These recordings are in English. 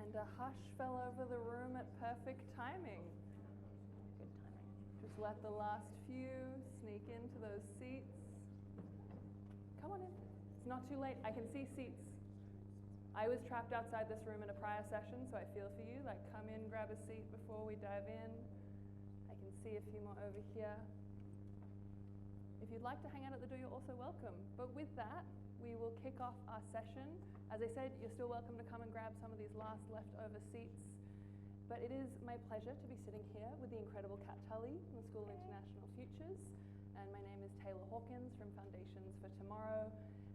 And a hush fell over the room at perfect timing. Good timing. Just let the last few sneak into those seats. Come on in. It's not too late. I can see seats. I was trapped outside this room in a prior session, so I feel for you. Like, come in, grab a seat before we dive in. I can see a few more over here. If you'd like to hang out at the door, you're also welcome. But with that, we will kick off our session. As I said, you're still welcome to come and grab some of these last leftover seats. But it is my pleasure to be sitting here with the incredible Kat Tully from the School of International Futures. And my name is Taylor Hawkins from Foundations for Tomorrow.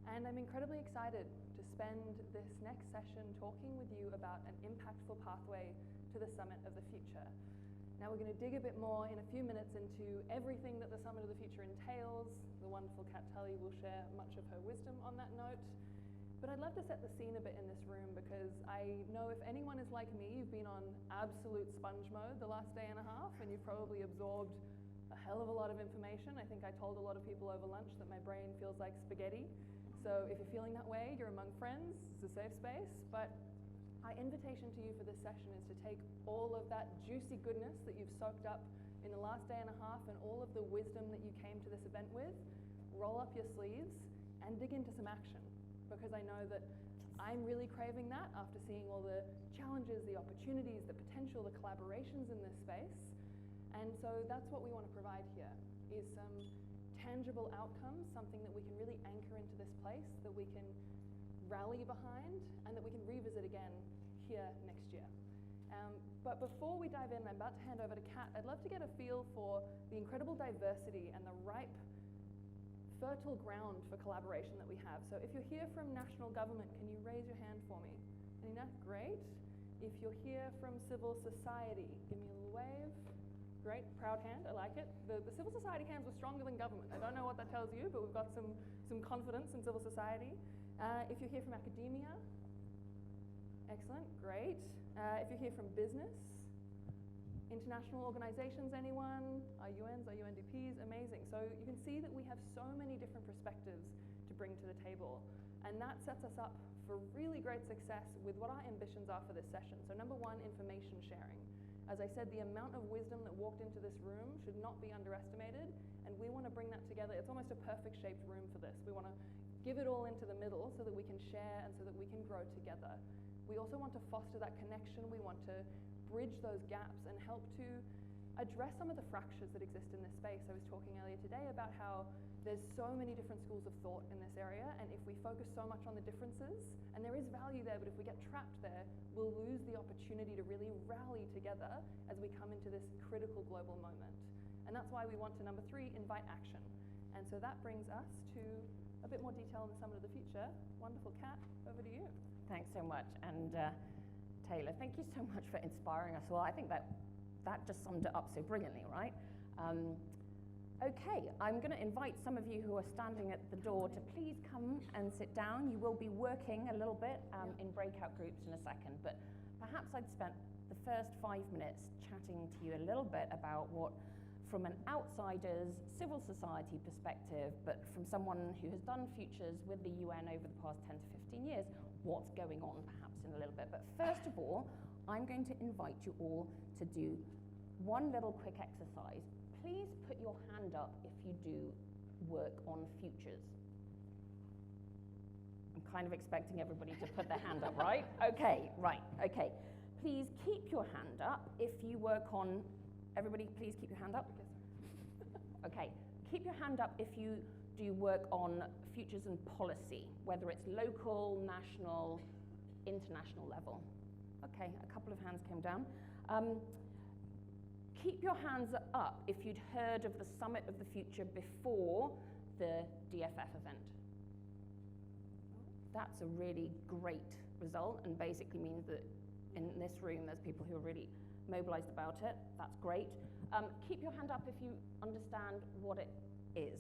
And I'm incredibly excited to spend this next session talking with you about an impactful pathway to the Summit of the Future. Now we're going to dig a bit more in a few minutes into everything that the Summit of the Future entails. The wonderful Kat Tully will share much of her wisdom on that note. But I'd love to set the scene a bit in this room because I know if anyone is like me, you've been on absolute sponge mode the last day and a half, and you've probably absorbed a hell of a lot of information. I think I told a lot of people over lunch that my brain feels like spaghetti. So if you're feeling that way, you're among friends, it's a safe space. But my invitation to you for this session is to take all of that juicy goodness that you've soaked up in the last day and a half and all of the wisdom that you came to this event with, roll up your sleeves and dig into some action. Because I know that I'm really craving that after seeing all the challenges, the opportunities, the potential, the collaborations in this space. And so that's what we want to provide here, is some tangible outcomes, something that we can really anchor into this place, that we can rally behind, and that we can revisit again here next year. But before we dive in, I'm about to hand over to Kat. I'd love to get a feel for the incredible diversity and the ripe, fertile ground for collaboration that we have. So if you're here from national government, can you raise your hand for me? Great. If you're here from civil society, give me a little wave. Great, proud hand, I like it. The civil society hands were stronger than government. I don't know what that tells you, but we've got some confidence in civil society. If you're here from academia, excellent, great. If you're here from business, international organizations, anyone? Our UNs, our UNDPs, amazing. So you can see that we have so many different perspectives to bring to the table. And that sets us up for really great success with what our ambitions are for this session. So number one, information sharing. As I said, the amount of wisdom that walked into this room should not be underestimated, and we want to bring that together. It's almost a perfect shaped room for this. We want to give it all into the middle so that we can share and so that we can grow together. We also want to foster that connection. We want to bridge those gaps and help to address some of the fractures that exist in this space. I was talking earlier today about how there's so many different schools of thought in this area, and if we focus so much on the differences, and there is value there, but if we get trapped there, we'll lose the opportunity to really rally together as we come into this critical global moment. And that's why we want to, number three, invite action. And so that brings us to a bit more detail on the Summit of the Future. Wonderful, Kat, over to you. Thanks so much. And Taylor, thank you so much for inspiring us all. I think that just summed it up so brilliantly, right? Okay, I'm going to invite some of you who are standing at the door to please come and sit down. You will be working a little bit in breakout groups in a second, but perhaps I'd spent the first 5 minutes chatting to you a little bit about what, from an outsider's civil society perspective, but from someone who has done futures with the UN over the past 10 to 15 years, what's going on perhaps in a little bit. But first of all, I'm going to invite you all to do one little quick exercise. Please put your hand up if you do work on futures. I'm kind of expecting everybody to put their hand up, right? Okay, right, okay. Please keep your hand up if you work on, everybody please keep your hand up. Okay, keep your hand up if you do work on futures and policy, whether it's local, national, international level. Okay, a couple of hands came down. Keep your hands up if you'd heard of the Summit of the Future before the DFF event. That's a really great result and basically means that in this room there's people who are really mobilized about it. That's great. Keep your hand up if you understand what it is.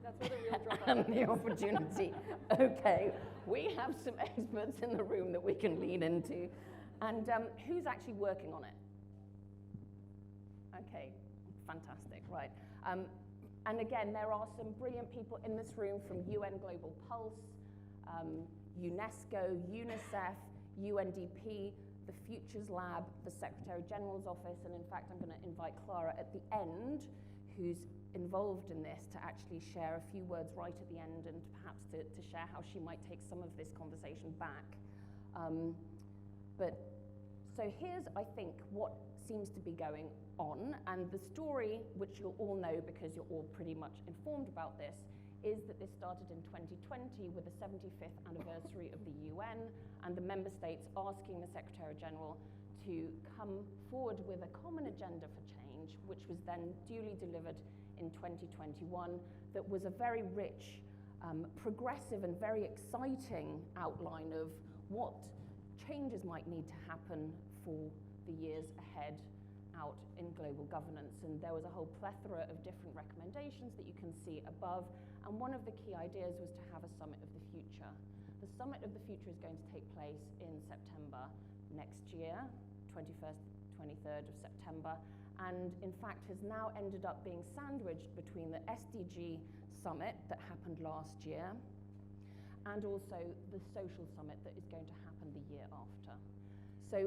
That's where the real drop And the opportunity. Okay, we have some experts in the room that we can lean into. And who's actually working on it? Okay, fantastic, right. And again, there are some brilliant people in this room from UN Global Pulse, UNESCO, UNICEF, UNDP, the Futures Lab, the Secretary General's office, and in fact I'm going to invite Clara at the end, who's involved in this, to actually share a few words right at the end and perhaps to share how she might take some of this conversation back. So here's, I think, what seems to be going on, and the story, which you'll all know because you're all pretty much informed about this, is that this started in 2020 with the 75th anniversary of the UN and the member states asking the Secretary General to come forward with a common agenda for change, which was then duly delivered in 2021, that was a very rich, progressive and very exciting outline of what changes might need to happen for the years ahead out in global governance. And there was a whole plethora of different recommendations that you can see above. And one of the key ideas was to have a Summit of the Future. The Summit of the Future is going to take place in September next year, 21st, 23rd of September, and in fact has now ended up being sandwiched between the SDG Summit that happened last year and also the Social Summit that is going to happen the year after. So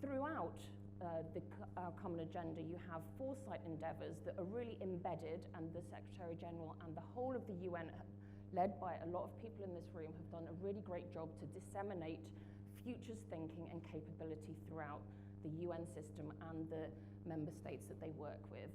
throughout our common agenda, you have foresight endeavours that are really embedded, and the Secretary General and the whole of the UN, led by a lot of people in this room, have done a really great job to disseminate futures thinking and capability throughout the UN system and the member states that they work with.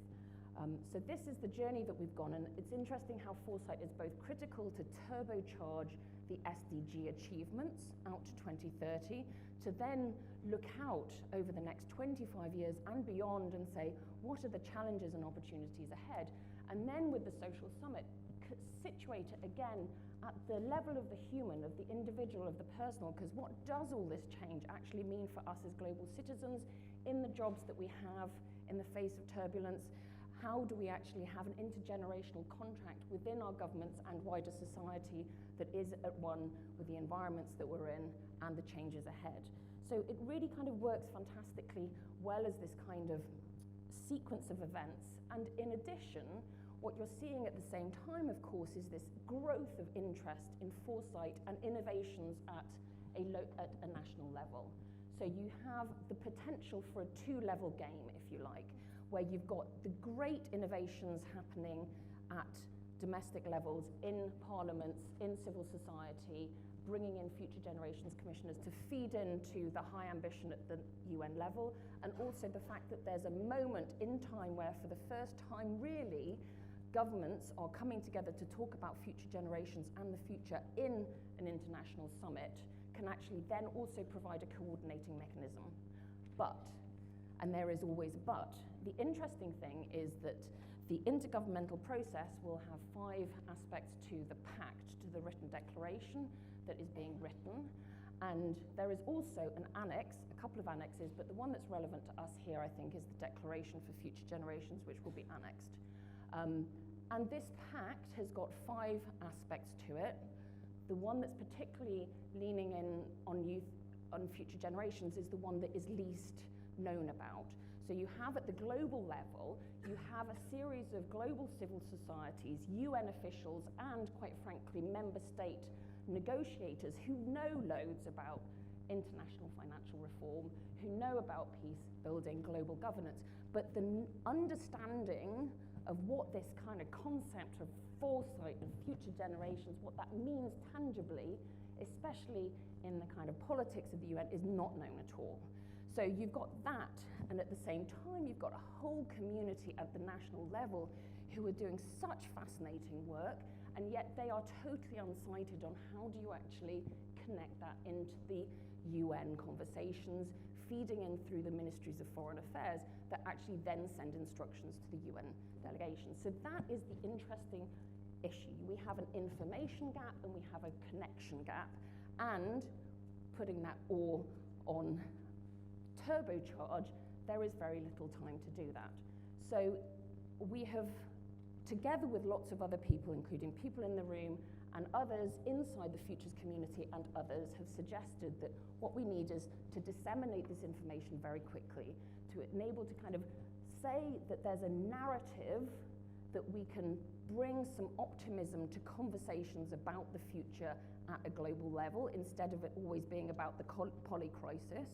So this is the journey that we've gone, and it's interesting how foresight is both critical to turbocharge the SDG achievements out to 2030, to then look out over the next 25 years and beyond and say, what are the challenges and opportunities ahead? And then with the Social Summit, situate it again at the level of the human, of the individual, of the personal, because what does all this change actually mean for us as global citizens in the jobs that we have in the face of turbulence? How do we actually have an intergenerational contract within our governments and wider society that is at one with the environments that we're in and the changes ahead? So it really kind of works fantastically well as this kind of sequence of events. And in addition, what you're seeing at the same time, of course, is this growth of interest in foresight and innovations at a national level. So you have the potential for a two-level game, if you like, where you've got the great innovations happening at domestic levels, in parliaments, in civil society, bringing in future generations commissioners to feed into the high ambition at the UN level, and also the fact that there's a moment in time where for the first time really governments are coming together to talk about future generations and the future in an international summit can actually then also provide a coordinating mechanism. But, and there is always a but, the interesting thing is that the intergovernmental process will have 5 aspects to the pact, to the written declaration that is being written. And there is also an annex, a couple of annexes, but the one that's relevant to us here, I think, is the Declaration for Future Generations, which will be annexed. And this pact has got 5 aspects to it. The one that's particularly leaning in on youth, on future generations, is the one that is least known about. So you have at the global level, you have a series of global civil societies, UN officials, and quite frankly, member state negotiators who know loads about international financial reform, who know about peace building, global governance, but the understanding of what this kind of concept of foresight and future generations, what that means tangibly, especially in the kind of politics of the UN, is not known at all. So you've got that, and at the same time you've got a whole community at the national level who are doing such fascinating work, and yet they are totally unsighted on how do you actually connect that into the UN conversations, feeding in through the ministries of foreign affairs that actually then send instructions to the UN delegation. So that is the interesting issue. We have an information gap and we have a connection gap, and putting that all on turbocharge, there is very little time to do that. So we have, together with lots of other people, including people in the room and others inside the futures community and others, have suggested that what we need is to disseminate this information very quickly, to enable to kind of say that there's a narrative that we can bring some optimism to conversations about the future at a global level instead of it always being about the polycrisis,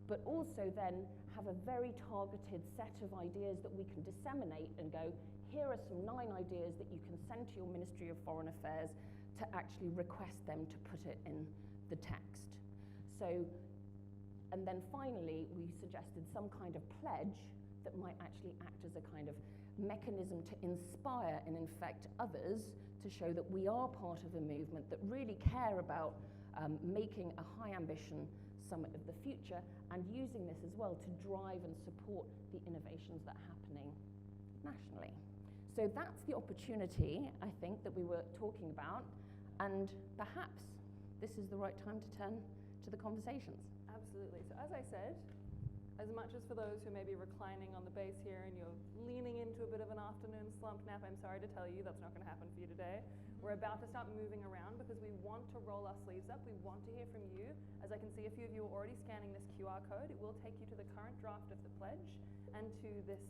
but also then have a very targeted set of ideas that we can disseminate and go, here are some 9 ideas that you can send to your Ministry of Foreign Affairs to actually request them to put it in the text. So, and then finally, we suggested some kind of pledge that might actually act as a kind of mechanism to inspire and infect others to show that we are part of a movement that really care about making a high ambition summit of the future and using this as well to drive and support the innovations that are happening nationally. So that's the opportunity, I think, that we were talking about, and perhaps this is the right time to turn to the conversations. Absolutely. So as I said, as much as for those who may be reclining on the base here and you're leaning into a bit of an afternoon slump nap, I'm sorry to tell you that's not going to happen for you today. We're about to start moving around because we want to roll our sleeves up. We want to hear from you. As I can see, a few of you are already scanning this QR code. It will take you to the current draft of the pledge and to this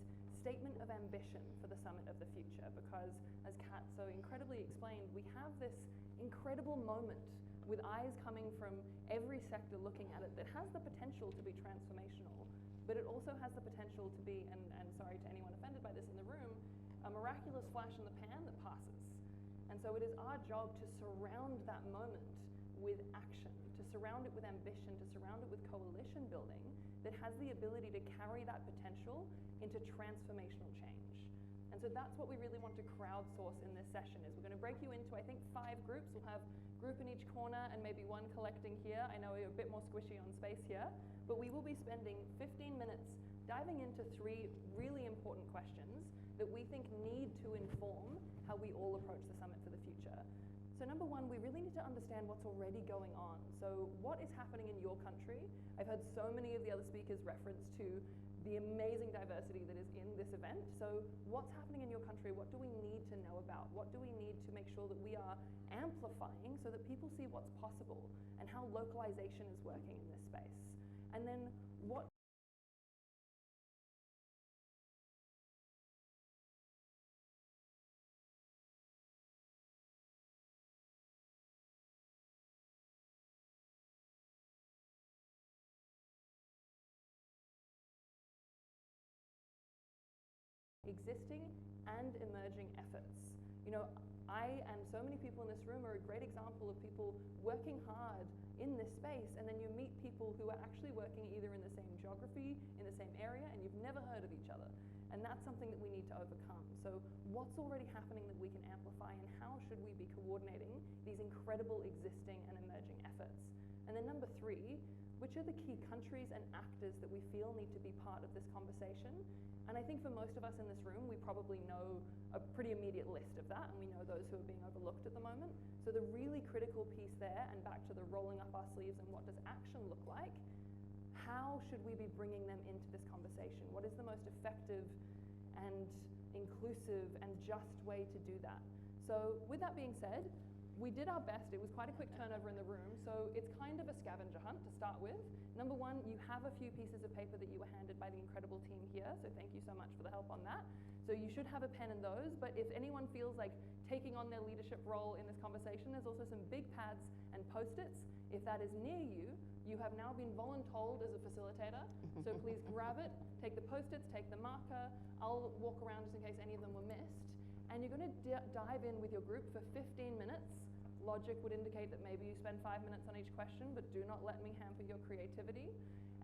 statement of ambition for the Summit of the Future, because as Kat so incredibly explained, we have this incredible moment with eyes coming from every sector looking at it that has the potential to be transformational, but it also has the potential to be, and sorry to anyone offended by this in the room, a miraculous flash in the pan that passes. And so it is our job to surround that moment with action, to surround it with ambition, to surround it with coalition building that has the ability to carry that potential into transformational change. And so that's what we really want to crowdsource in this session. Is we're going to break you into, I think, 5 groups. We'll have a group in each corner and maybe one collecting here. I know we're a bit more squishy on space here, but we will be spending 15 minutes diving into 3 really important questions that we think need to inform how we all approach the Summit for the Future. So number 1, we really need to understand what's already going on. So what is happening in your country? I've heard so many of the other speakers reference to the amazing diversity that is in this event. So what's happening in your country? What do we need to know about? What do we need to make sure that we are amplifying so that people see what's possible and how localization is working in this space? And then what existing and emerging efforts. You know, I and so many people in this room are a great example of people working hard in this space, and then you meet people who are actually working either in the same geography, in the same area, and you've never heard of each other. And that's something that we need to overcome. So what's already happening that we can amplify, and how should we be coordinating these incredible existing and emerging efforts? And then number 3, which are the key countries and actors that we feel need to be part of this conversation? And I think for most of us in this room, we probably know a pretty immediate list of that, and we know those who are being overlooked at the moment. So the really critical piece there, and back to the rolling up our sleeves and what does action look like, how should we be bringing them into this conversation? What is the most effective and inclusive and just way to do that? So with that being said, we did our best. It was quite a quick turnover in the room, so it's kind of a scavenger hunt to start with. Number 1, you have a few pieces of paper that you were handed by the incredible team here, so thank you so much for the help on that. So you should have a pen in those, but if anyone feels like taking on their leadership role in this conversation, there's also some big pads and Post-its. If that is near you, you have now been voluntold as a facilitator, so please grab it, take the Post-its, take the marker. I'll walk around just in case any of them were missed. And you're going to dive in with your group for 15 minutes. Logic would indicate that maybe you spend 5 minutes on each question, but do not let me hamper your creativity.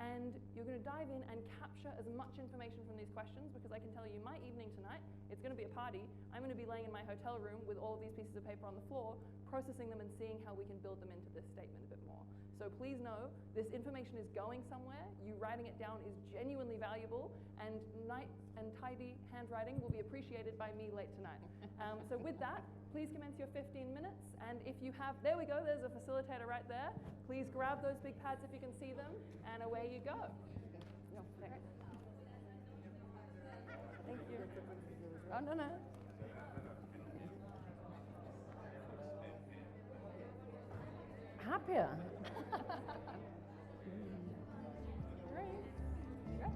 And you're going to dive in and capture as much information from these questions, because I can tell you my evening tonight, it's going to be a party. I'm going to be laying in my hotel room with all of these pieces of paper on the floor, processing them and seeing how we can build them into this statement a bit more. So please know, this information is going somewhere. You writing it down is genuinely valuable, and nice and tidy handwriting will be appreciated by me late tonight. So with that, please commence your 15 minutes. And if you have, there we go, there's a facilitator right there. Please grab those big pads if you can see them, and away you go. Thank you. Oh, no. Happier. Great. Yeah.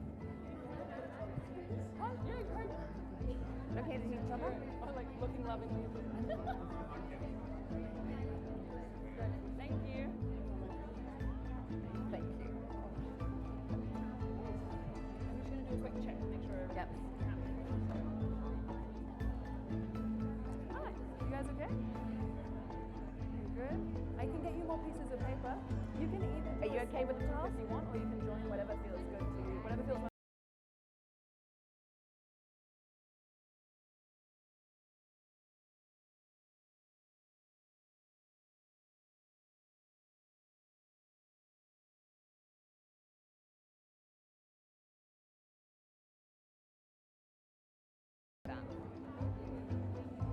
Oh, yeah, great. Looking at each other. Oh, like looking lovingly. Good. Thank you. Thank you. I'm just going to do a quick check to make sure. Yep. Hi. You guys okay? You good? I can get you more pieces of paper. You can either. Are you okay with the task? If you want, or you can join whatever feels good to you. Whatever feels.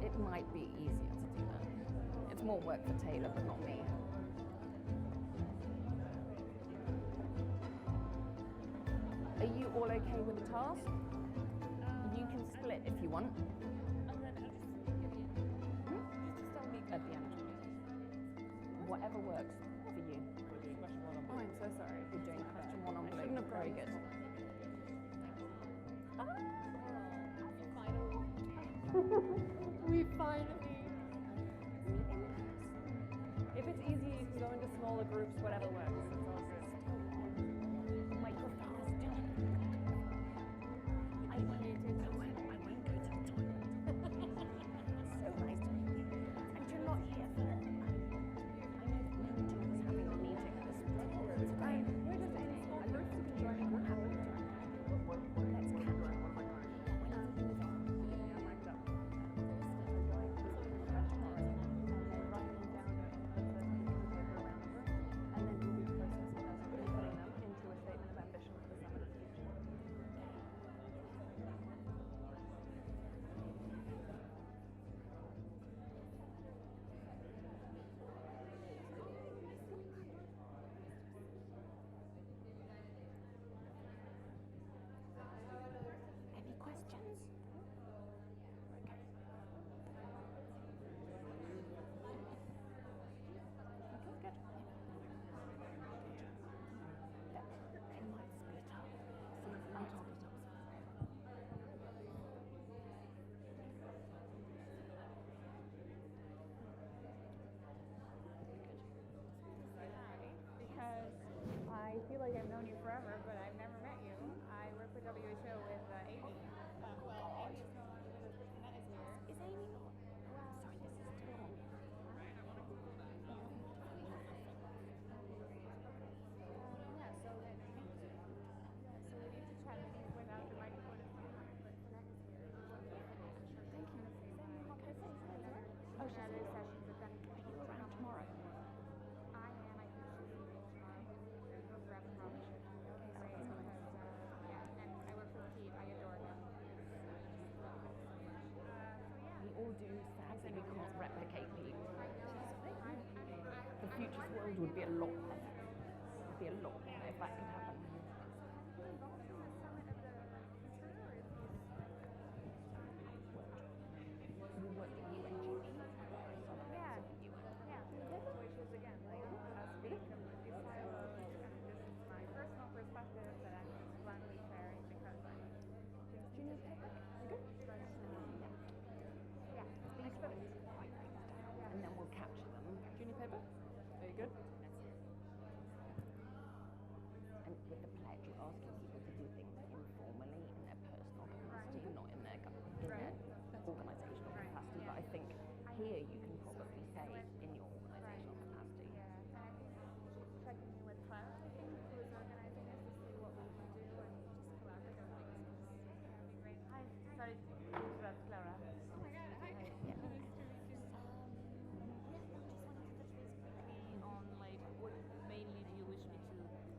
It might be easier to do that. It's more work for Taylor, but not me. Are you all okay with the task? You can split if you want. At the end. Whatever works for you. Oh, I'm so sorry. You're doing question one on I blue. shouldn't have Very gone. good. We finally. If it's easy, you can go into smaller groups, whatever works. It's all good. Microphone is still. I won't go to the toilet. So nice to meet you. And you're not here for. I know that Mindy was having a meeting this particular time. We're just in small groups. You can join a group. Let's catch up. Any questions? Okay. Okay, good. They might split up. Because I feel like I've known you forever, but I've never met you. I work for WHO with Amy. Well, Amy's no longer with us, but Jeanette is here. Is Amy not? Sorry, this is still on. Yeah, so then we need to. Yeah, so we need to chat maybe without the microphone at some point, but Jeanette is here. Thank you. Oh, she's in sessions, but then Are you around tomorrow? I am. I think she's leaving tomorrow. There's no grab and probably should. Great, because yeah, and I work with Pete. I adore him. So yeah. We all do. Sadly, we can't replicate Pete. The future's world would be a lot better. It would be a lot better if that could happen. We worked at UNGP. Yeah, which is again like us being completely siloed, and this is my personal perspective that I'm gladly sharing because I Do you need paper? You good? but yeah, These ones, write things down, and then we'll capture them. Do you need paper? Are you good? And with the pledge, you're asking people to do things informally in their personal capacity, not in their organisational capacity. But I think here you can probably say in your organisational capacity. yeah, and I think checking in with Clara, I think, who is organizing this to see what we can do and just collaborate on things. That'd be great. Hi, sorry to interrupt, Clara. Oh my God, hi. Yeah. On like what mainly do you wish me to like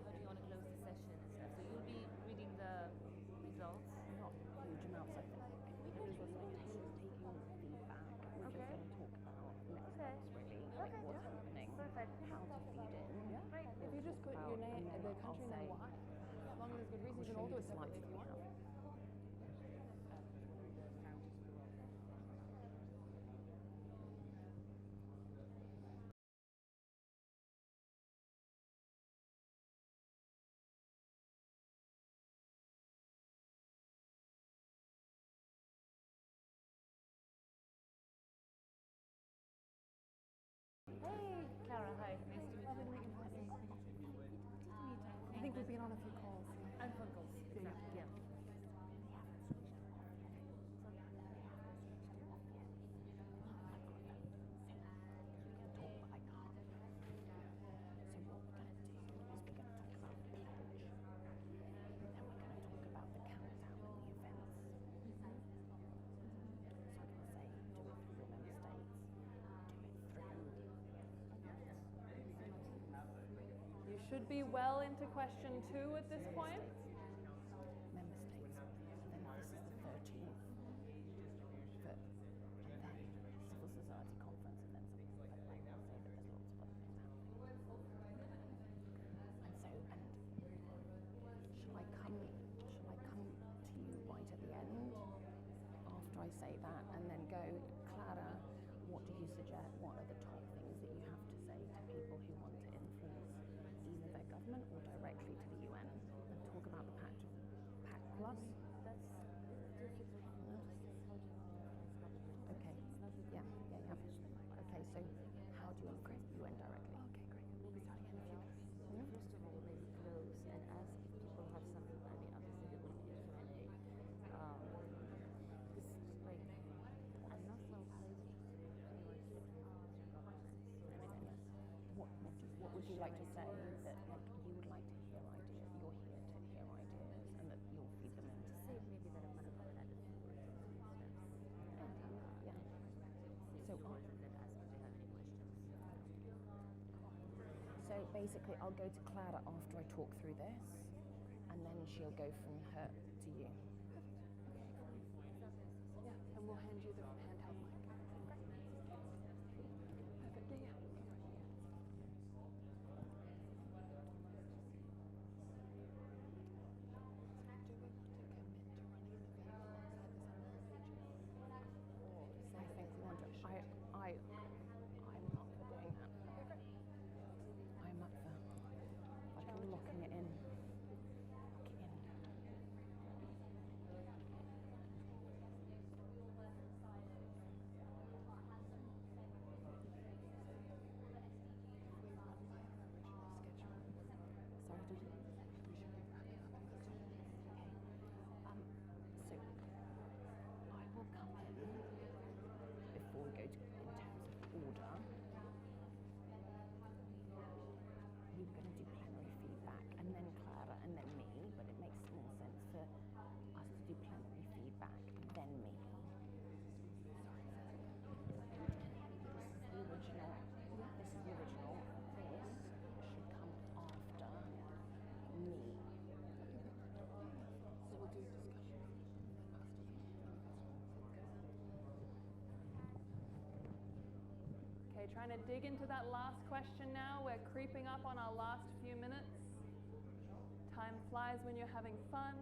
how do you want to close the session and stuff? So you'll be reading the results. Not huge amounts, I think. Taylor's taking feedback. We're just going to talk about next steps, really, like what's happening, Perfect. how to feed in. Great. If you just put your name, and then the I'll country, and say, then why. As long as there's good reason, I'll you can show all you do the it slides separately if that you we want. have. Hey, should be well into question 2 at this point. Member states. And then this is the 13th. And then civil society conference, and then something like that. I'll say that there's lots of other things happening. Shall I come to you right at the end after I say that, and then go, Clara, what do you suggest? What are the top things that you have to say to people who want to influence either their government or directly to the UN, and talk about the Pact Plus? That's difficult. Okay. Yeah. Okay, so how do you influence the UN directly? Okay, great. We'll be starting in a few minutes. First of all, maybe close and ask if people have some. I mean, obviously there will be a Q&A. Because like, I'm not so opposed to What would you like to say that like you would like to hear ideas? You're here to hear ideas, and that you'll feed them into. say maybe that I'm going to add a few words or few steps. Yeah. So So and then ask if they have any questions. So basically, I'll go to Clara after I talk through this, and then she'll go from her to you. Yeah, and we'll hand you the handheld mic. Perfect. Yeah. I think we want to. I'm up for doing that. I'm up for like locking it in. Lock it in. Sorry, did you? So I will come in before we go to in terms of order. We were going to do plenary feedback and then Clara and then me, but it makes more sense for us to do plenary feedback and then me. This is the original. This is the original. This should come after me. So we'll do discussion. Okay, trying to dig into that last question now. We're creeping up on our last few minutes. Time flies when you're having fun.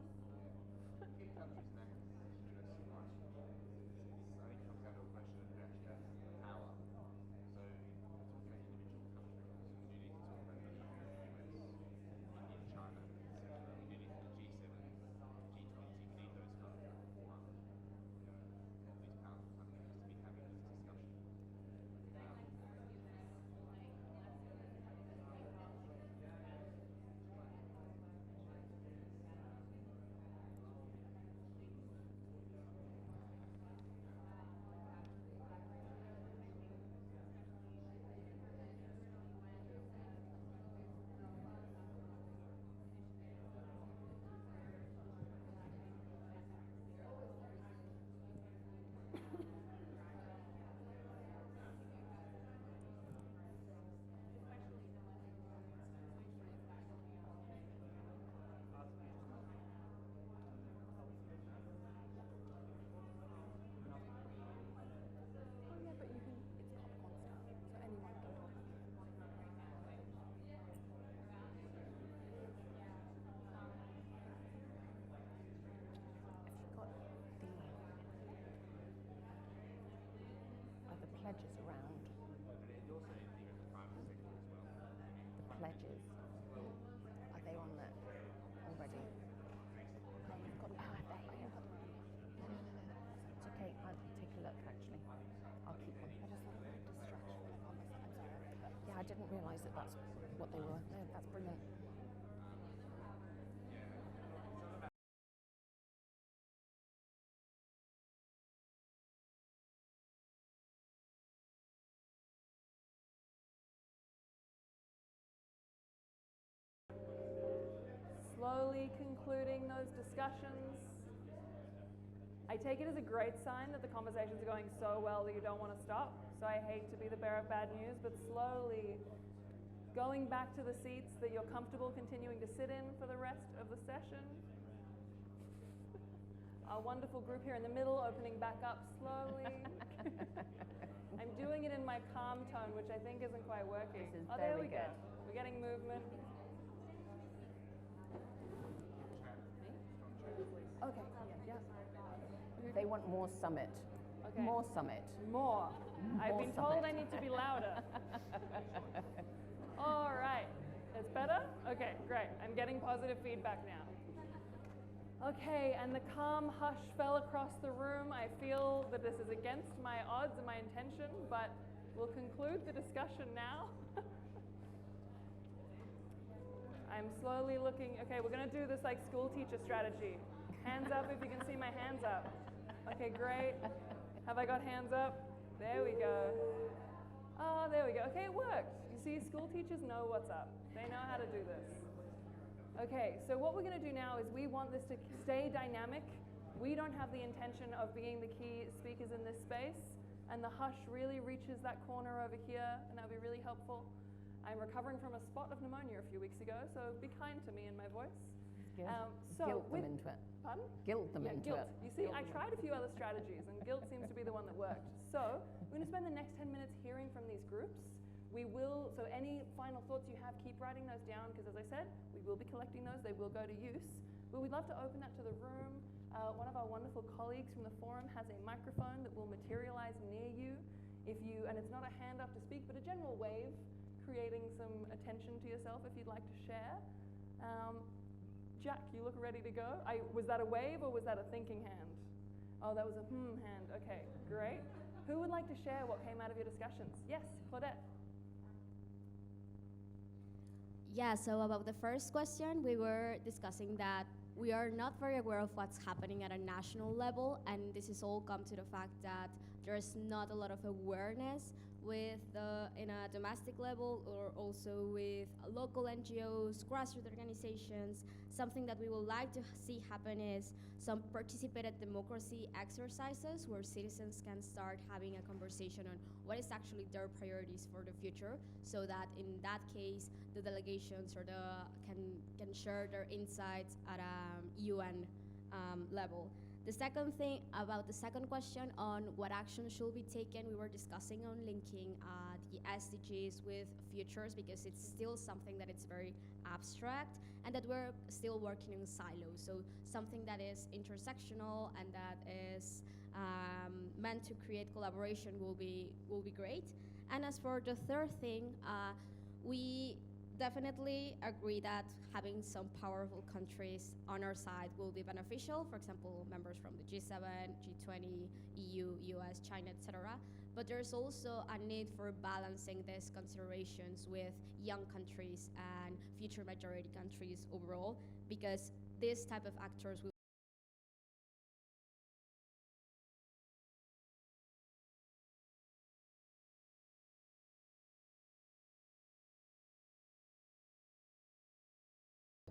Pledges around. The pledges. Are they on there already? You've got them. It's okay. I'll take a look actually. I'll keep them. I just thought it was a distraction. I'm sorry. Yeah, I didn't realise that that's what they were. No, that's brilliant. Slowly concluding those discussions. I take it as a great sign that the conversations are going so well that you don't want to stop. So I hate to be the bearer of bad news, but slowly going back to the seats that you're comfortable continuing to sit in for the rest of the session. Our wonderful group here in the middle, opening back up slowly. I'm doing it in my calm tone, which I think isn't quite working. This is there very we go. good. We're getting movement. Okay, yeah. They want more summit. Okay. More summit. More. I've More been told summit. I need to be louder. All right. It's better? Okay, great. I'm getting positive feedback now. Okay, and the calm hush fell across the room. I feel that this is against my odds and my intention, but we'll conclude the discussion now. I'm slowly looking. Okay, we're going to do this like school teacher strategy. Hands up if you can see my hands up. Okay, great. Have I got hands up? There we go. Oh, there we go. Okay, it worked. You see, school teachers know what's up. They know how to do this. Okay, so what we're going to do now is we want this to stay dynamic. We don't have the intention of being the key speakers in this space, and the hush really reaches that corner over here, and that'll be really helpful. I'm recovering from a spot of pneumonia a few weeks ago, so be kind to me in my voice. Guilt them into it. Pardon? Guilt them into guilt. it. You see, I tried a few other strategies, and guilt seems to be the one that worked. So we're going to spend the next 10 minutes hearing from these groups. So any final thoughts you have, keep writing those down, because as I said, we will be collecting those. They will go to use. But we'd love to open that to the room. One of our wonderful colleagues from the forum has a microphone that will materialize near you. And it's not a hand up to speak, but a general wave, creating some attention to yourself if you'd like to share. Jack, you look ready to go. Was that a wave or was that a thinking hand? Oh, that was a hand. Okay, great. Who would like to share what came out of your discussions? Yes, Claudette. Yeah, so about the first question, we were discussing that we are not very aware of what's happening at a national level, and this has all come to the fact that there's not a lot of awareness in a domestic level or also with local NGOs, grassroots organizations. Something that we would like to see happen is some participated democracy exercises where citizens can start having a conversation on what is actually their priorities for the future, so that in that case, the delegations can share their insights at a UN level. The second thing about the second question on what action should be taken, we were discussing on linking the SDGs with futures, because it's still something that it's very abstract and that we're still working in silos. So something that is intersectional and that is meant to create collaboration will be great. And as for the third thing, we definitely agree that having some powerful countries on our side will be beneficial. For example, members from the G7, G20, EU, US, China, etc. But there's also a need for balancing these considerations with young countries and future majority countries overall, because this type of actors will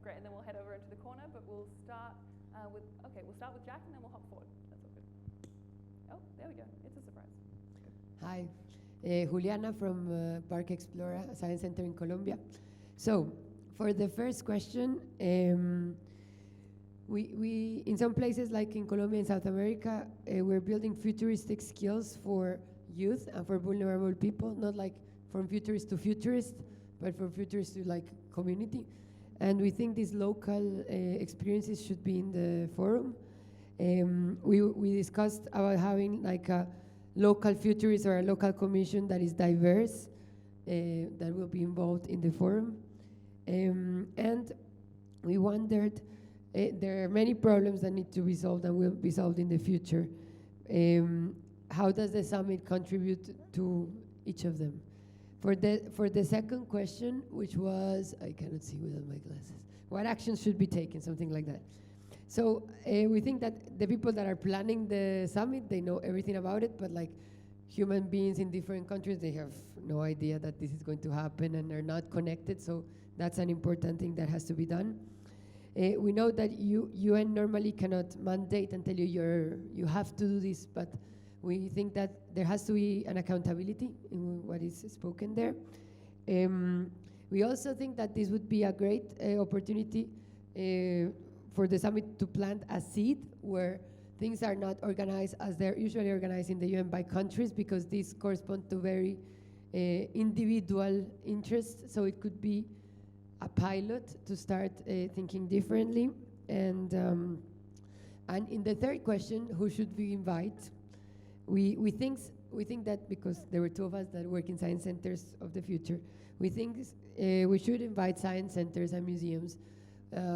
Great, and then we'll head over into the corner, but we'll start with Jack, and then we'll hop forward. That's all good. Oh, there we go. It's a surprise. Hi, Juliana from Parque Explora Science Center in Colombia. So, for the first question, we in some places like in Colombia and South America, we're building futuristic skills for youth and for vulnerable people, not like from futurist to futurist, but from futurist to like community. And we think these local experiences should be in the forum. We discussed about having like a local futurist or a local commission that is diverse, that will be involved in the forum. And we wondered, there are many problems that need to be solved and will be solved in the future. How does the summit contribute to each of them? For the second question, which was, I cannot see without my glasses, what actions should be taken, something like that. So we think that the people that are planning the summit, they know everything about it, but like human beings in different countries, they have no idea that this is going to happen and are not connected, so that's an important thing that has to be done. We know that UN normally cannot mandate and tell you have to do this, but we think that there has to be an accountability in what is spoken there. We also think that this would be a great opportunity for the summit to plant a seed where things are not organized as they're usually organized in the UN by countries, because these correspond to very individual interests. So it could be a pilot to start thinking differently. And in the third question, who should we invite? We think that because there were two of us that work in science centers of the future, we think we should invite science centers and museums.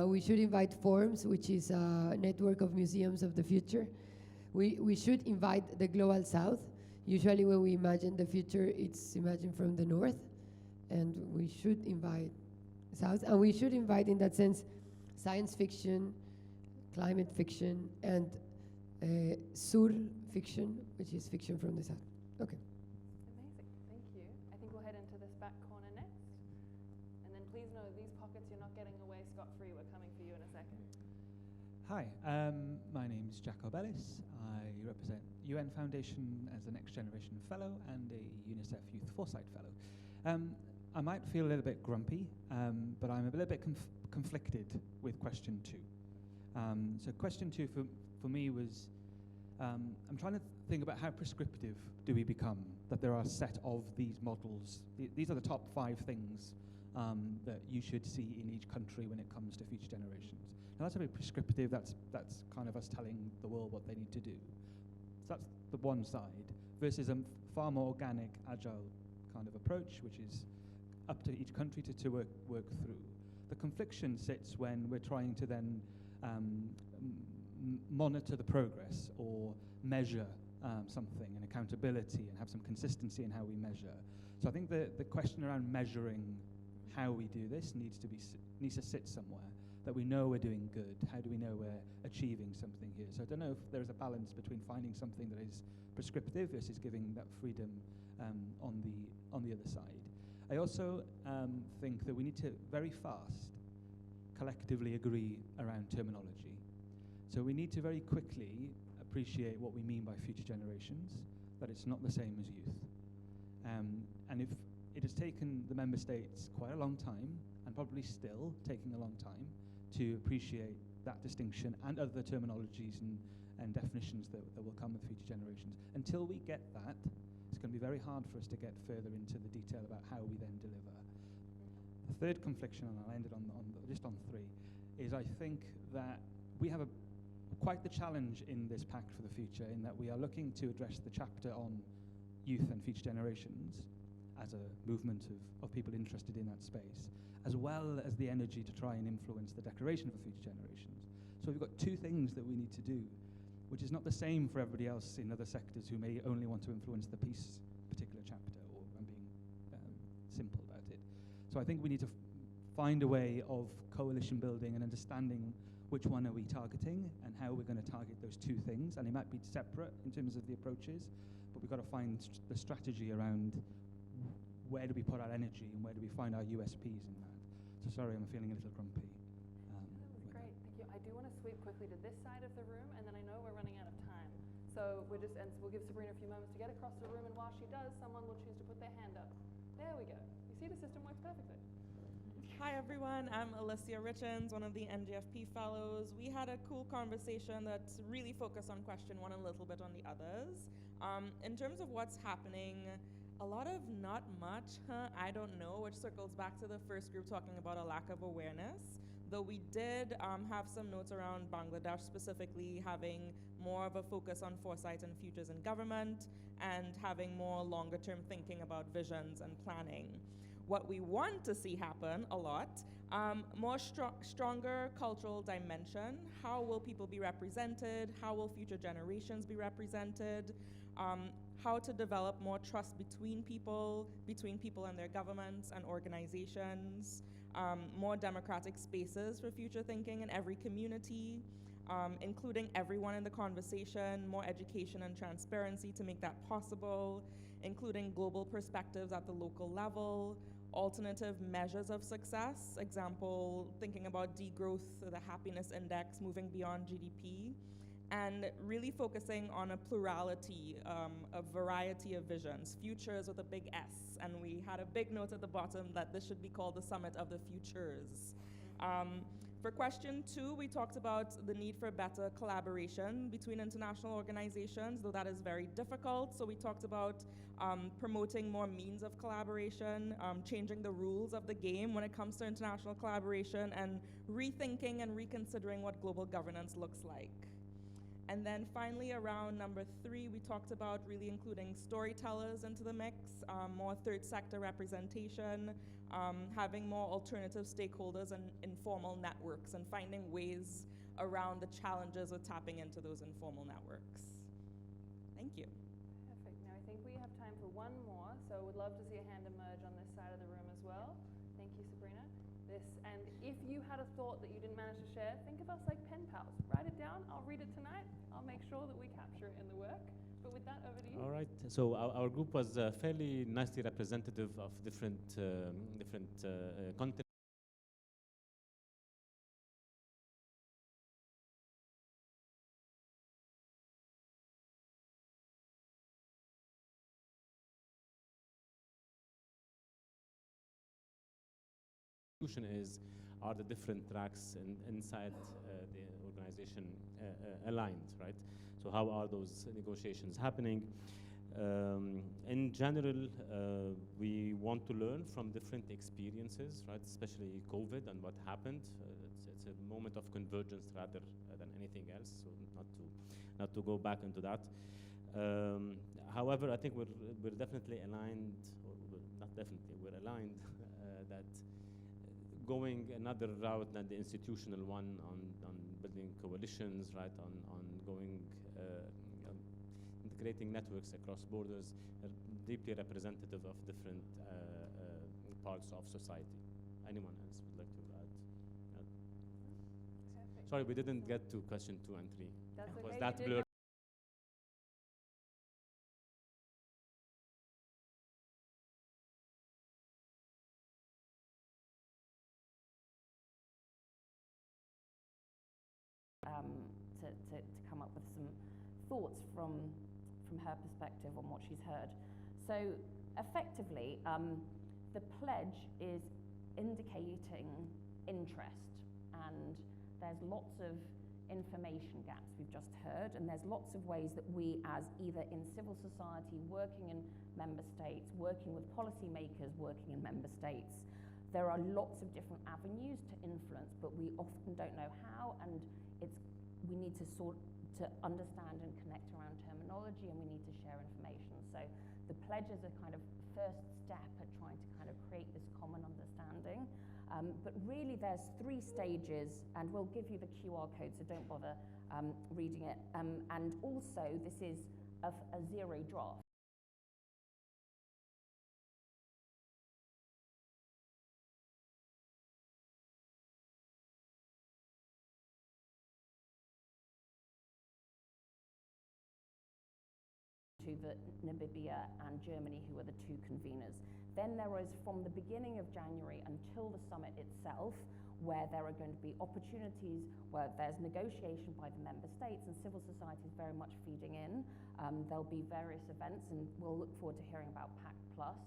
We should invite Forums, which is a network of museums of the future. We should invite the Global South. Usually when we imagine the future, it's imagined from the North, and we should invite South. And we should invite, in that sense, science fiction, climate fiction, and Sur fiction, which is fiction from the South. Okay. Amazing, thank you. I think we'll head into this back corner next. And then please know, these pockets, you're not getting away scot-free. We're coming for you in a second. Hi, my name is Jack Obellis. I represent UN Foundation as a Next Generation Fellow and a UNICEF Youth Foresight Fellow. I might feel a little bit grumpy, but I'm a little bit conflicted with question 2. So question 2 for me was, I'm trying to think about how prescriptive do we become, that there are a set of these models. These are the top 5 things that you should see in each country when it comes to future generations. Now that's a bit prescriptive, that's kind of us telling the world what they need to do. So that's the one side, versus a far more organic, agile kind of approach, which is up to each country to work through. The confliction sits when we're trying to then monitor the progress or measure something, and accountability, and have some consistency in how we measure. So I think the question around measuring how we do this needs to sit somewhere, that we know we're doing good. How do we know we're achieving something here? So I don't know if there's a balance between finding something that is prescriptive versus giving that freedom on the other side. I also think that we need to very fast collectively agree around terminology. So we need to very quickly appreciate what we mean by future generations, that it's not the same as youth. And if it has taken the member states quite a long time, and probably still taking a long time, to appreciate that distinction and other terminologies and definitions that will come with future generations. Until we get that, it's going to be very hard for us to get further into the detail about how we then deliver. The third confliction, and I'll end it just on 3, is I think that we have quite the challenge in this Pact for the Future, in that we are looking to address the chapter on youth and future generations as a movement of people interested in that space, as well as the energy to try and influence the Declaration for Future Generations. So we've got 2 things that we need to do, which is not the same for everybody else in other sectors who may only want to influence the peace particular chapter, or I'm being simple about it. So I think we need to find a way of coalition building and understanding which one are we targeting and how we're going to target those 2 things. And it might be separate in terms of the approaches, but we've got to find the strategy around where do we put our energy and where do we find our USPs in that. So sorry, I'm feeling a little grumpy. That was great, thank you. I do want to sweep quickly to this side of the room, and then I know we're running out of time. So we'll give Sabrina a few moments to get across the room, and while she does, someone will choose to put their hand up. There we go. You see, the system works perfectly. Hi everyone, I'm Alicia Richens, one of the NGFP fellows. We had a cool conversation that's really focused on question 1 and a little bit on the others. In terms of what's happening, a lot of not much, I don't know, which circles back to the first group talking about a lack of awareness. Though we did have some notes around Bangladesh specifically having more of a focus on foresight and futures in government, and having more longer term thinking about visions and planning. What we want to see happen a lot, more stronger cultural dimension. How will people be represented? How will future generations be represented? How to develop more trust between people and their governments and organizations, more democratic spaces for future thinking in every community, including everyone in the conversation, more education and transparency to make that possible, including global perspectives at the local level, alternative measures of success, example, thinking about degrowth, the happiness index, moving beyond GDP, and really focusing on a plurality, a variety of visions, futures with a big S. And we had a big note at the bottom that this should be called the Summit of the Futures. For question 2, we talked about the need for better collaboration between international organizations, though that is very difficult. So we talked about promoting more means of collaboration, changing the rules of the game when it comes to international collaboration, and rethinking and reconsidering what global governance looks like. And then finally, around number 3, we talked about really including storytellers into the mix, more third sector representation, having more alternative stakeholders and informal networks, and finding ways around the challenges of tapping into those informal networks. Thank you. Perfect. Now I think we have time for one more, so would love to see a hand emerge on this side of the room as well. Thank you, Sabrina. And if you had a thought that you didn't manage to share, think of us like pen pals. Write it down. I'll read it tonight. I'll make sure that we capture it in the work. But with that, over to you. All right. So our group was fairly nicely representative of different content. Are the different tracks inside the organization aligned, right? So how are those negotiations happening? In general, we want to learn from different experiences, right? Especially COVID and what happened. It's a moment of convergence rather than anything else. So not to go back into that. However, I think we're definitely aligned, or not definitely, we're aligned that going another route than the institutional one on building coalitions, right? On going integrating networks across borders, are deeply representative of different parts of society. Anyone else would like to add? Perfect. Sorry, we didn't get to question 2 and 3. That's Was okay. that You did blurred? To come up with some thoughts from her perspective on what she's heard. So effectively, the pledge is indicating interest, and there's lots of information gaps we've just heard, and there's lots of ways that we, as either in civil society, working in member states, working with policymakers, working in member states, there are lots of different avenues to influence, but we often don't know how, and we need to understand and connect around terminology, and we need to share information. So the pledge is a kind of first step at trying to kind of create this common understanding. But really there's 3 stages, and we'll give you the QR code, so don't bother reading it. And also this is a zero draft. To Namibia and Germany, who are the 2 conveners. Then there is, from the beginning of January until the summit itself, where there are going to be opportunities, where there's negotiation by the member states, and civil society is very much feeding in. There'll be various events, and we'll look forward to hearing about PAC Plus.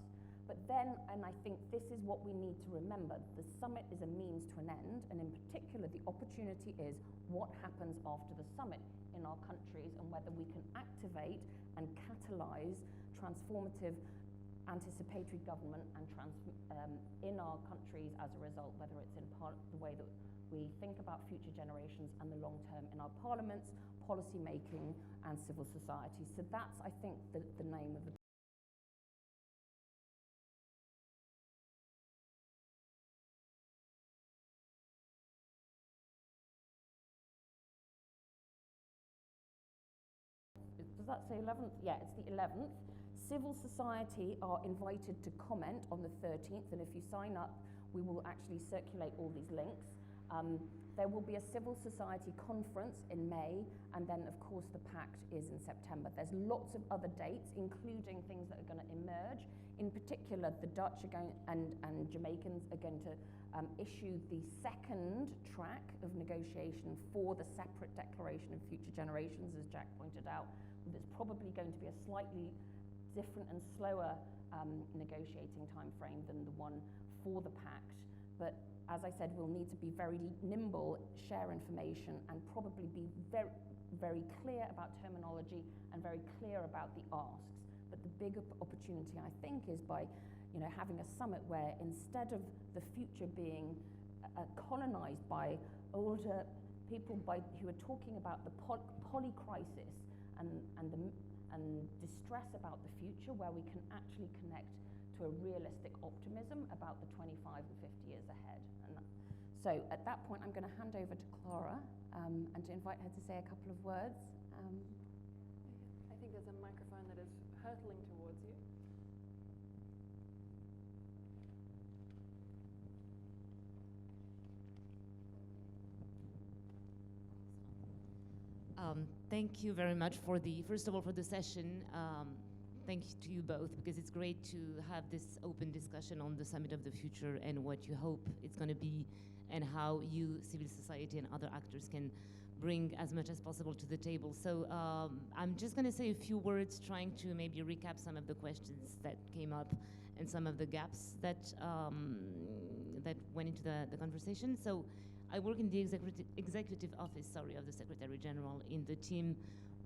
But then, and I think this is what we need to remember, the summit is a means to an end, and in particular the opportunity is what happens after the summit in our countries, and whether we can activate and catalyse transformative anticipatory government and in our countries as a result, whether it's in part the way that we think about future generations and the long term in our parliaments, policy making and civil society. So that's, I think, the name of the Does that say 11th? Yeah, it's the 11th. Civil society are invited to comment on the 13th, and if you sign up, we will actually circulate all these links. There will be a civil society conference in May, and then of course the pact is in September. There's lots of other dates, including things that are going to emerge In particular, the Dutch are going, and Jamaicans are going to issue the second track of negotiation for the separate declaration of future generations, as Jack pointed out. There's probably going to be a slightly different and slower negotiating time frame than the one for the pact. But as I said, we'll need to be very nimble, share information, and probably be very, very clear about terminology and very clear about the asks. But the big opportunity, I think, is by having a summit where instead of the future being colonized by older people who are talking about the poly crisis and distress about the future, where we can actually connect to a realistic optimism about the 25 and 50 years ahead. So at that point, I'm going to hand over to Clara and to invite her to say a couple of words. I think there's a microphone that is hurtling towards you. Thank you very much for first of all, for the session. Thank you to you both, because it's great to have this open discussion on the Summit of the Future and what you hope it's going to be, and how you, civil society, and other actors can bring as much as possible to the table. So I'm just going to say a few words, trying to maybe recap some of the questions that came up and some of the gaps that that went into the conversation. So I work in the executive office, of the Secretary General, in the team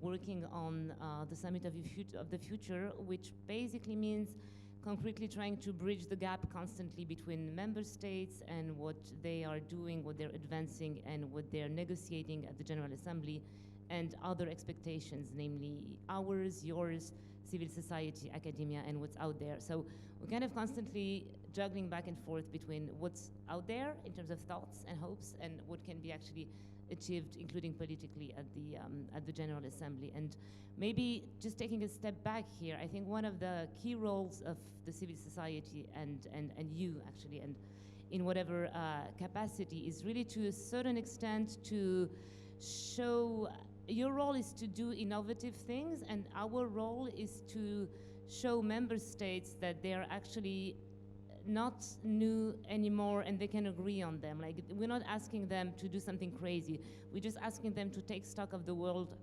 working on the Summit of the Future, which basically means concretely trying to bridge the gap constantly between member states and what they are doing, what they're advancing, and what they're negotiating at the General Assembly, and other expectations, namely ours, yours, civil society, academia, and what's out there. So we're kind of constantly juggling back and forth between what's out there in terms of thoughts and hopes, and what can be actually achieved, including politically, at the General Assembly. And maybe just taking a step back here, I think one of the key roles of the civil society and you, actually, and in whatever capacity, is really, to a certain extent, to show. Your role is to do innovative things, and our role is to show member states that they are actually not new anymore, and they can agree on them. Like, we're not asking them to do something crazy. We're just asking them to take stock of the world,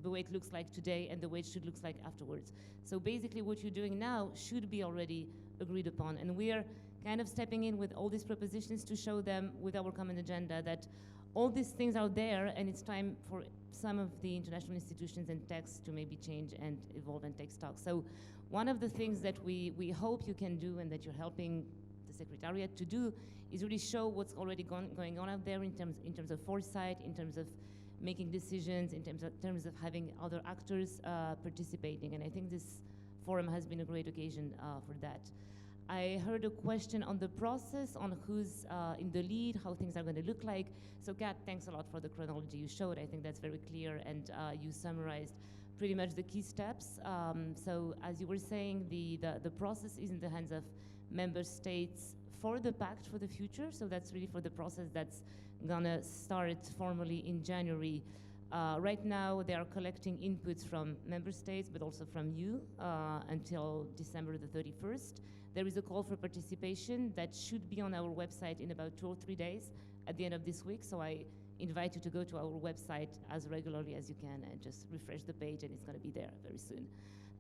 the way it looks like today and the way it should look like afterwards. So basically what you're doing now should be already agreed upon, and we are kind of stepping in with all these propositions to show them, with our common agenda, that all these things are there, and it's time for some of the international institutions and texts to maybe change and evolve and take stock. So one of the things that we hope you can do, and that you're helping the Secretariat to do, is really show what's already going on out there in terms of foresight, in terms of making decisions, in terms of having other actors participating. And I think this forum has been a great occasion for that. I heard a question on the process, on who's in the lead, how things are going to look like. So Kat, thanks a lot for the chronology you showed. I think that's very clear, and you summarized pretty much the key steps. So as you were saying, the process is in the hands of member states for the Pact for the Future. So that's really for the process that's gonna start formally in January. Right now, they are collecting inputs from member states, but also from you until December the 31st. There is a call for participation that should be on our website in about 2 or 3 days at the end of this week. So I invite you to go to our website as regularly as you can and just refresh the page, and it's going to be there very soon.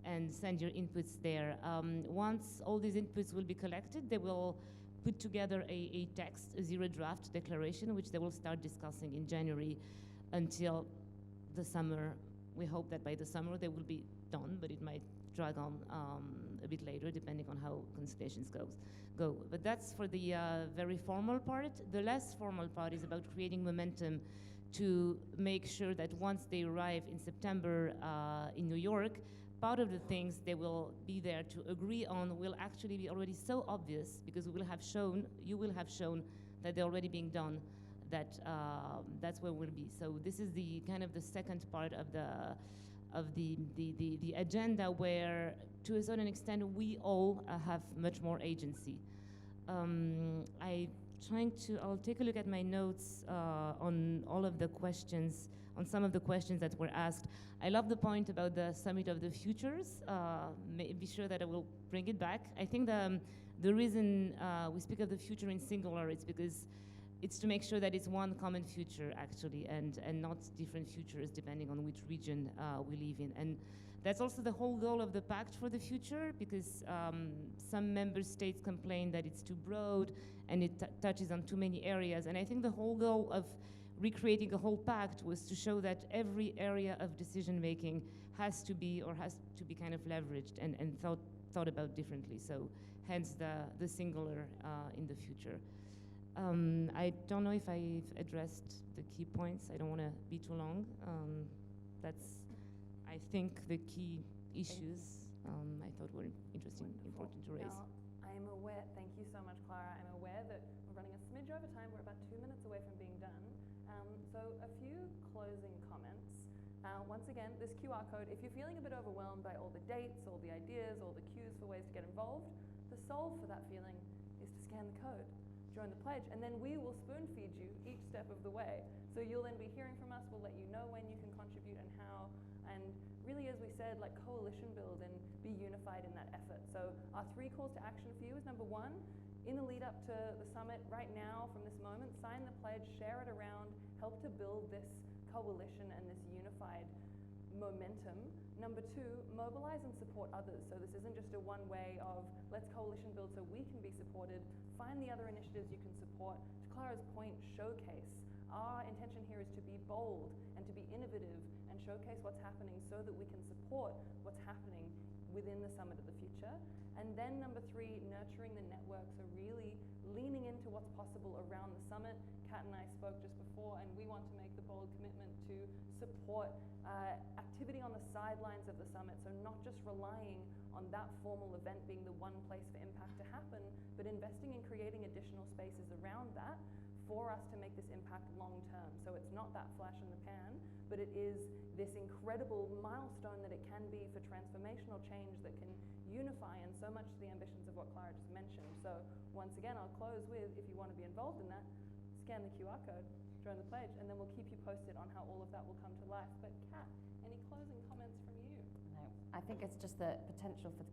And send your inputs there. Once all these inputs will be collected, they will put together a text, a zero draft declaration, which they will start discussing in January until the summer. We hope that by the summer they will be done, but it might drag on a bit later, depending on how consultations go. But that's for the very formal part. The less formal part is about creating momentum to make sure that once they arrive in September in New York, part of the things they will be there to agree on will actually be already so obvious, because you will have shown that they're already being done, that that's where we'll be. So this is the kind of the second part of the agenda, where to a certain extent we all have much more agency. I I'll take a look at my notes on all of the questions, on some of the questions that were asked. I love the point about the Summit of the Futures. Be sure that I will bring it back. I think the reason we speak of the future in singular is because it's to make sure that it's one common future, actually, and not different futures depending on which region we live in. And that's also the whole goal of the Pact for the Future, because some member states complain that it's too broad and it touches on too many areas. And I think the whole goal of recreating a whole pact was to show that every area of decision making has to be kind of leveraged and thought about differently. So hence the singular in the future. I don't know if I've addressed the key points. I don't want to be too long. That's, I think, the key issues I thought were interesting, important to raise. Now, I'm aware, thank you so much, Clara. I'm aware that we're running a smidge over time. We're about 2 minutes away from being done. So a few closing comments. Once again, this QR code, if you're feeling a bit overwhelmed by all the dates, all the ideas, all the cues for ways to get involved, the solve for that feeling is to scan the code, join the pledge, and then we will spoon feed you each step of the way. So you'll then be hearing from us. We'll let you know when you can contribute and how. And really, as we said, like coalition build and be unified in that effort. So our 3 calls to action for you is number 1, in the lead up to the summit right now, from this moment, sign the pledge, share it around, help to build this coalition and this unified momentum. Number 2, mobilize and support others. So this isn't just a one way of let's coalition build so we can be supported. Find the other initiatives you can support. To Clara's point, showcase. Our intention here is to be bold and to be innovative and showcase what's happening so that we can support what's happening within the Summit of the Future. And then number 3, nurturing the network, so really leaning into what's possible around the summit. Kat and I spoke just before, and we want to make the bold commitment to support activity on the sidelines of the summit, so not just relying on that formal event being the one place for impact to happen, but investing in creating additional spaces around that for us to make this impact long term. So it's not that flash in the pan, but it is this incredible milestone that it can be for transformational change that can unify and so much to the ambitions of what Clara just mentioned. So once again, I'll close with, if you want to be involved in that, scan the QR code, join the pledge, and then we'll keep you posted on how all of that will come to life. But Kat, any closing comments from you? No, I think it's just the potential for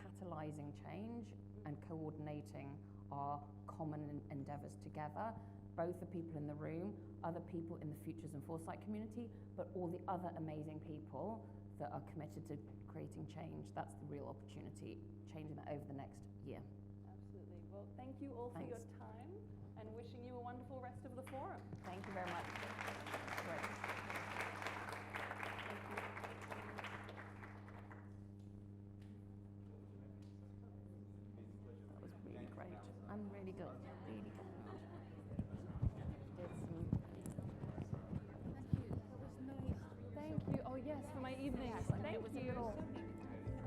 catalysing change and coordinating our common endeavours together, both the people in the room, other people in the Futures and Foresight community, but all the other amazing people that are committed to creating change. That's the real opportunity, changing that over the next year. Absolutely. Well, thank you all for your time, and wishing you a wonderful rest of the forum. Thank you very much. Great. Thank you. That was really great. I'm really good. Really good. Did some. Thank you. Oh yes, for my evening. Yes, Thank it was you. a little